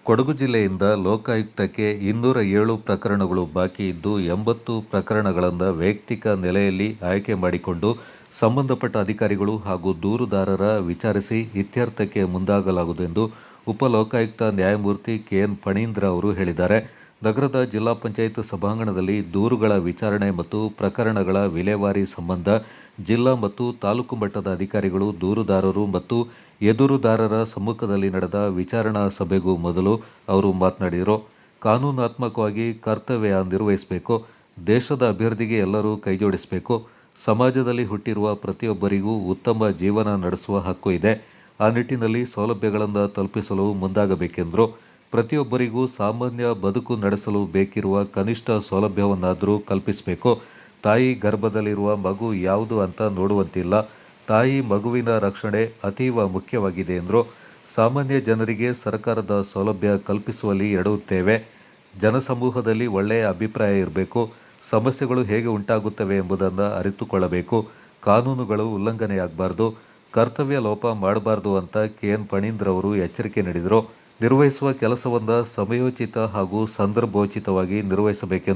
ಕೊಡಗು ಜಿಲ್ಲೆಯಿಂದ ಲೋಕಾಯುಕ್ತಕ್ಕೆ 207 ಪ್ರಕರಣಗಳು ಬಾಕಿ ಇದ್ದು 80 ಪ್ರಕರಣಗಳನ್ನು ವೈಯಕ್ತಿಕ ನೆಲೆಯಲ್ಲಿ ಆಯ್ಕೆ ಮಾಡಿಕೊಂಡು ಸಂಬಂಧಪಟ್ಟ ಅಧಿಕಾರಿಗಳು ಹಾಗೂ ದೂರುದಾರರ ವಿಚಾರಿಸಿ ಇತ್ಯರ್ಥಕ್ಕೆ ಮುಂದಾಗಲಾಗುವುದೆಂದು ಉಪ ಲೋಕಾಯುಕ್ತ ನ್ಯಾಯಮೂರ್ತಿ ಕೆಎನ್ ಫಣೀಂದ್ರ ಅವರು ಹೇಳಿದ್ದಾರೆ. ನಗರದ ಜಿಲ್ಲಾ ಪಂಚಾಯತ್ ಸಭಾಂಗಣದಲ್ಲಿ ದೂರುಗಳ ವಿಚಾರಣೆ ಮತ್ತು ಪ್ರಕರಣಗಳ ವಿಲೇವಾರಿ ಸಂಬಂಧ ಜಿಲ್ಲಾ ಮತ್ತು ತಾಲೂಕು ಮಟ್ಟದ ಅಧಿಕಾರಿಗಳು, ದೂರುದಾರರು ಮತ್ತು ಎದುರುದಾರರ ಸಮ್ಮುಖದಲ್ಲಿ ನಡೆದ ವಿಚಾರಣಾ ಸಭೆಗೂ ಮೊದಲು ಅವರು ಮಾತನಾಡಿದರು. ಕಾನೂನಾತ್ಮಕವಾಗಿ ಕರ್ತವ್ಯ ನಿರ್ವಹಿಸಬೇಕು. ದೇಶದ ಅಭಿವೃದ್ಧಿಗೆ ಎಲ್ಲರೂ ಕೈಜೋಡಿಸಬೇಕು. ಸಮಾಜದಲ್ಲಿ ಹುಟ್ಟಿರುವ ಪ್ರತಿಯೊಬ್ಬರಿಗೂ ಉತ್ತಮ ಜೀವನ ನಡೆಸುವ ಹಕ್ಕು ಇದೆ. ಆ ನಿಟ್ಟಿನಲ್ಲಿ ಸೌಲಭ್ಯಗಳನ್ನು ತಲುಪಿಸಲು ಮುಂದಾಗಬೇಕೆಂದರು. ಪ್ರತಿಯೊಬ್ಬರಿಗೂ ಸಾಮಾನ್ಯ ಬದುಕು ನಡೆಸಲು ಬೇಕಿರುವ ಕನಿಷ್ಠ ಸೌಲಭ್ಯವನ್ನಾದರೂ ಕಲ್ಪಿಸಬೇಕು. ತಾಯಿ ಗರ್ಭದಲ್ಲಿರುವ ಮಗು ಯಾವುದು ಅಂತ ನೋಡುವಂತಿಲ್ಲ. ತಾಯಿ ಮಗುವಿನ ರಕ್ಷಣೆ ಅತೀವ ಮುಖ್ಯವಾಗಿದೆ ಎಂದರು. ಸಾಮಾನ್ಯ ಜನರಿಗೆ ಸರ್ಕಾರದ ಸೌಲಭ್ಯ ಕಲ್ಪಿಸುವಲ್ಲಿ ಎಡವುತ್ತೇವೆ. ಜನಸಮೂಹದಲ್ಲಿ ಒಳ್ಳೆಯ ಅಭಿಪ್ರಾಯ ಇರಬೇಕು. ಸಮಸ್ಯೆಗಳು ಹೇಗೆ ಉಂಟಾಗುತ್ತವೆ ಎಂಬುದನ್ನು ಅರಿತುಕೊಳ್ಳಬೇಕು. ಕಾನೂನುಗಳು ಉಲ್ಲಂಘನೆಯಾಗಬಾರ್ದು. ಕರ್ತವ್ಯ ಲೋಪ ಮಾಡಬಾರ್ದು ಅಂತ ಕೆಎನ್ ಫಣೀಂದ್ರ ಅವರು ಎಚ್ಚರಿಕೆ ನೀಡಿದರು. ನಿರ್ವಹಿಸುವ ಕೆಲಸವನ್ನು ಸಮಯೋಚಿತ ಹಾಗೂ ಸಂದರ್ಭೋಚಿತವಾಗಿ ನಿರ್ವಹಿಸಬೇಕೆಂದು